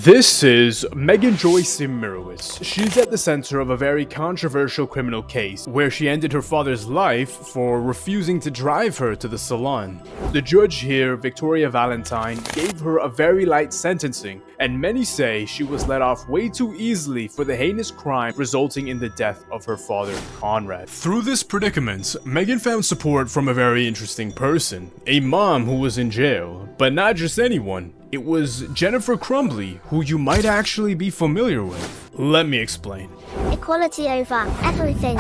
This is Megan Imirowicz. She's at the center of a very controversial criminal case where she ended her father's life for refusing to drive her to the salon. The judge here, Victoria Valentine, gave her a very light sentencing, and many say she was let off way too easily for the heinous crime resulting in the death of her father, Conrad. Through this predicament, Megan found support from a very interesting person, a mom who was in jail, but not just anyone. It was Jennifer Crumbly, who you might actually be familiar with. Let me explain. Equality over everything.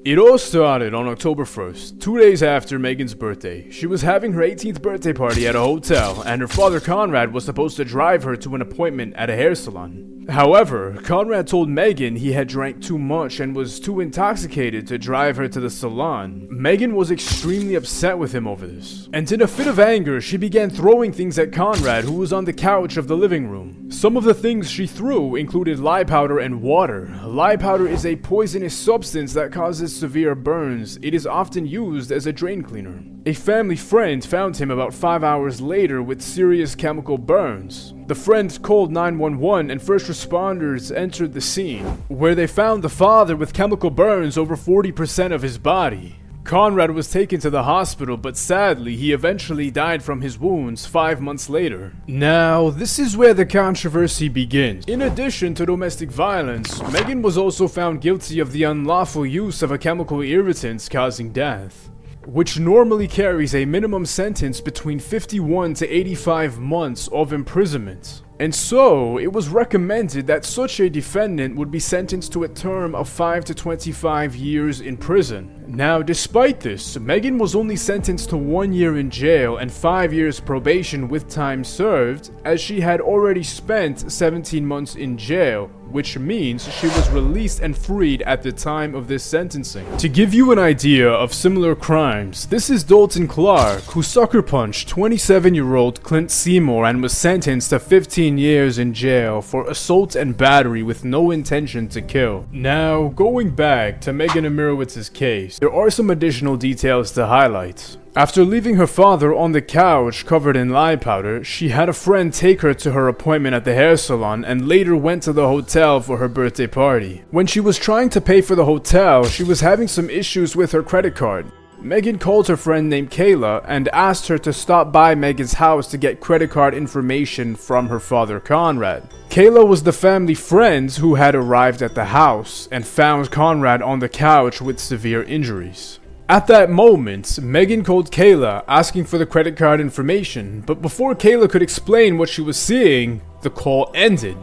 It all started on October 1st, 2 days after Megan's birthday. She was having her 18th birthday party at a hotel, and her father Conrad was supposed to drive her to an appointment at a hair salon. However, Conrad told Megan he had drank too much and was too intoxicated to drive her to the salon. Megan was extremely upset with him over this, and in a fit of anger, she began throwing things at Conrad, who was on the couch of the living room. Some of the things she threw included lye powder and water. Lye powder is a poisonous substance that causes severe burns. It is often used as a drain cleaner. A family friend found him about 5 hours later with serious chemical burns. The friend called 911 and first responders entered the scene, where they found the father with chemical burns over 40% of his body. Conrad was taken to the hospital, but sadly, he eventually died from his wounds 5 months later. Now, this is where the controversy begins. In addition to domestic violence, Megan was also found guilty of the unlawful use of a chemical irritant causing death, which normally carries a minimum sentence between 51 to 85 months of imprisonment. And so, it was recommended that such a defendant would be sentenced to a term of 5 to 25 years in prison. Now, despite this, Megan was only sentenced to 1 year in jail and 5 years probation with time served, as she had already spent 17 months in jail, which means she was released and freed at the time of this sentencing. To give you an idea of similar crimes, this is Dalton Clark, who sucker punched 27-year-old Clint Seymour and was sentenced to 15 years in jail for assault and battery with no intention to kill. Now, going back to Megan Imirowicz's case, there are some additional details to highlight. After leaving her father on the couch covered in lye powder, she had a friend take her to her appointment at the hair salon and later went to the hotel for her birthday party. When she was trying to pay for the hotel, she was having some issues with her credit card. Megan called her friend named Kayla and asked her to stop by Megan's house to get credit card information from her father Conrad. Kayla was the family friend who had arrived at the house and found Conrad on the couch with severe injuries. At that moment, Megan called Kayla asking for the credit card information, but before Kayla could explain what she was seeing, the call ended.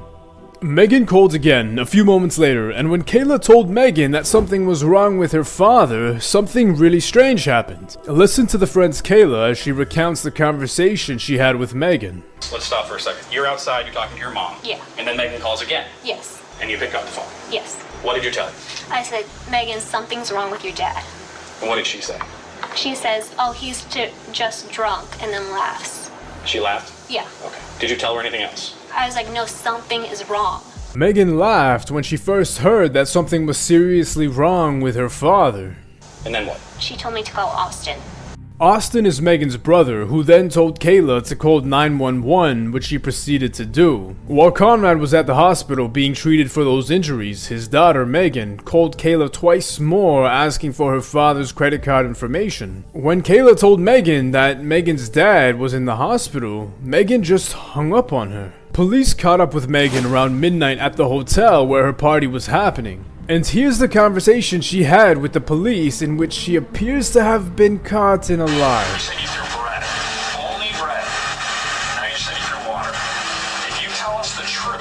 Megan called again a few moments later, and when Kayla told Megan that something was wrong with her father, something really strange happened. Listen to the friend's Kayla as she recounts the conversation she had with Megan. Let's stop for a second. You're outside, you're talking to your mom. Yeah. And then Megan calls again. Yes. And you pick up the phone. Yes. What did you tell her? I said, Megan, something's wrong with your dad. And what did she say? She says, oh, he's just drunk, and then laughs. She laughed? Yeah. Okay. Did you tell her anything else? I was like, no, something is wrong. Megan laughed when she first heard that something was seriously wrong with her father. And then what? She told me to call Austin. Austin is Megan's brother, who then told Kayla to call 911, which she proceeded to do. While Conrad was at the hospital being treated for those injuries, his daughter Megan called Kayla twice more asking for her father's credit card information. When Kayla told Megan that Megan's dad was in the hospital, Megan just hung up on her. Police caught up with Megan around midnight at the hotel where her party was happening. And here's the conversation she had with the police in which she appears to have been caught in a lie. You said you threw bread. Only bread. Now you said you threw water. If you tell us the truth,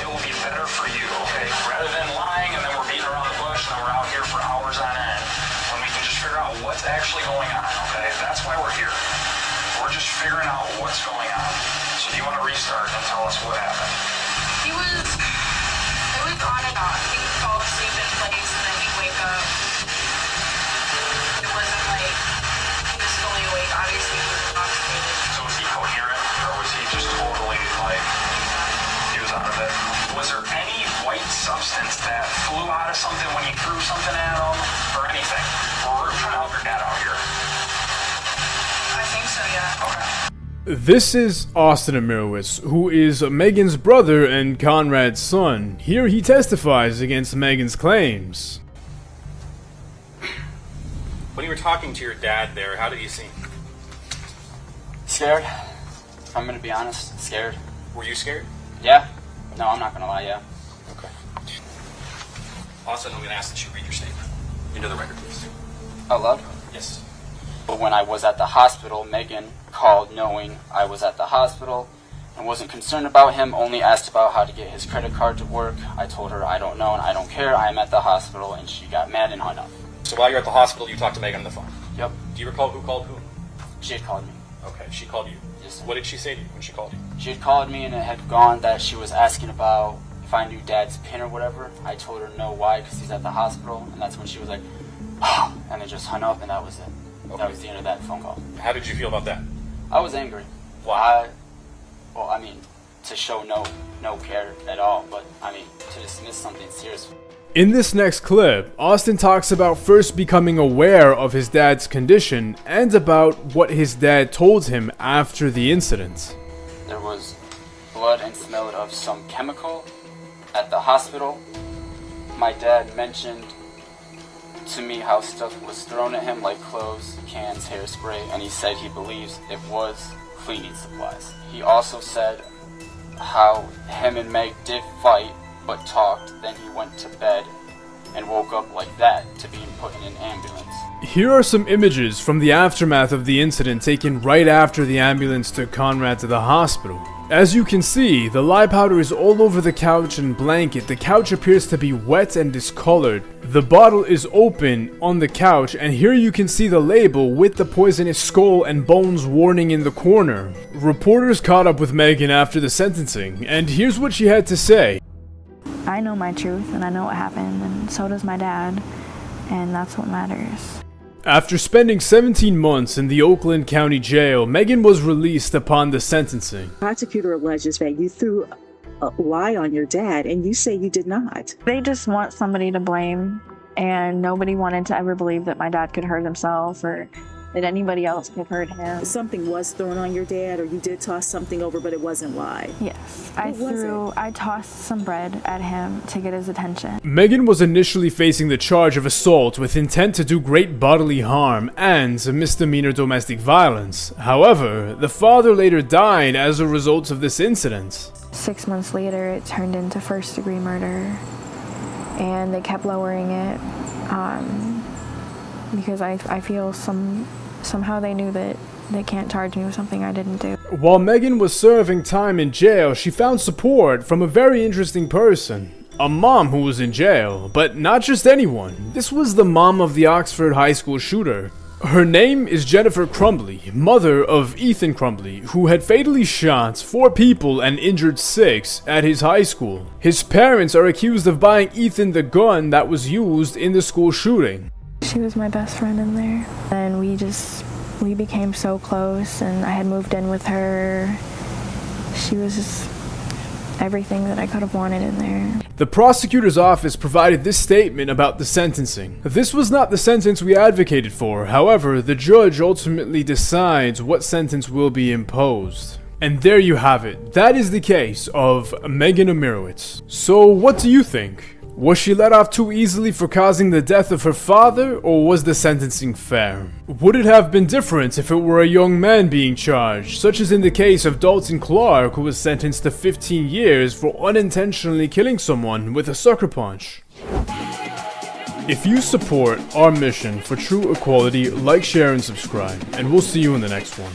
it will be better for you, okay? Rather than lying and then we're beating around the bush and then we're out here for hours on end when we can just figure out what's actually going on, okay? That's why we're here. We're just figuring out what's going on. So do you want to restart and tell us what happened? It was on and off. He would fall asleep in place and then he'd wake up. It wasn't like he was fully awake. Obviously, he was intoxicated. So was he coherent or was he just totally like, he was out of it? Was there any white substance that flew out of something when you threw something at him or anything? We're trying to help your dad out here. I think so, yeah. Okay. This is Austin Imirowicz, who is Megan's brother and Conrad's son. Here he testifies against Megan's claims. When you were talking to your dad there, how did he seem? Scared. If I'm gonna be honest, scared. Were you scared? Yeah. No, I'm not gonna lie, yeah. Okay. Austin, I'm going to ask that you read your statement into the record, please. Out loud? Yes. But when I was at the hospital, Megan called knowing I was at the hospital and wasn't concerned about him, only asked about how to get his credit card to work. I told her I don't know and I don't care, I am at the hospital, and she got mad and hung up. So while you're at the hospital, you talked to Megan on the phone? Yep. Do you recall who called whom? She had called me. Okay, she called you. Yes, sir. What did she say to you when she called you? She had called me and it had gone that she was asking about if I knew Dad's PIN or whatever. I told her no, why, because he's at the hospital, and that's when she was like, oh, and then just hung up, and that was it. Okay. That was the end of that phone call. How did you feel about that? I was angry. Why? To show no care at all, but to dismiss something serious. In this next clip, Austin talks about first becoming aware of his dad's condition and about what his dad told him after the incident. There was blood and smell of some chemical at the hospital. My dad mentioned to me how stuff was thrown at him, like clothes, cans, hairspray, and he said he believes it was cleaning supplies. He also said how him and Meg did fight but talked, then he went to bed and woke up like that to being put in an ambulance. Here are some images from the aftermath of the incident taken right after the ambulance took Conrad to the hospital. As you can see, the lye powder is all over the couch and blanket. The couch appears to be wet and discolored. The bottle is open on the couch, and here you can see the label with the poisonous skull and bones warning in the corner. Reporters caught up with Megan after the sentencing, and here's what she had to say. I know my truth and I know what happened, and so does my dad, and that's what matters. After spending 17 months in the Oakland County Jail, Megan was released upon the sentencing. The prosecutor alleges that you threw a lie on your dad, and you say you did not. They just want somebody to blame, and nobody wanted to ever believe that my dad could hurt himself or that anybody else could hurt him. Something was thrown on your dad, or you did toss something over, but it wasn't lye. Yes, What I tossed some bread at him to get his attention. Megan was initially facing the charge of assault with intent to do great bodily harm and misdemeanor domestic violence. However, the father later died as a result of this incident. 6 months later, it turned into first-degree murder, and they kept lowering it because I feel somehow they knew that they can't charge me with something I didn't do. While Megan was serving time in jail, she found support from a very interesting person. A mom who was in jail, but not just anyone. This was the mom of the Oxford High School shooter. Her name is Jennifer Crumbley, mother of Ethan Crumbley, who had fatally shot 4 people and injured 6 at his high school. His parents are accused of buying Ethan the gun that was used in the school shooting. She was my best friend in there, and we became so close, and I had moved in with her. She was just everything that I could have wanted in there. The prosecutor's office provided this statement about the sentencing. This was not the sentence we advocated for. However, the judge ultimately decides what sentence will be imposed. And there you have it. That is the case of Megan Imirowicz. So what do you think? Was she let off too easily for causing the death of her father, or was the sentencing fair? Would it have been different if it were a young man being charged, such as in the case of Dalton Clark, who was sentenced to 15 years for unintentionally killing someone with a sucker punch? If you support our mission for true equality, like, share, and subscribe, and we'll see you in the next one.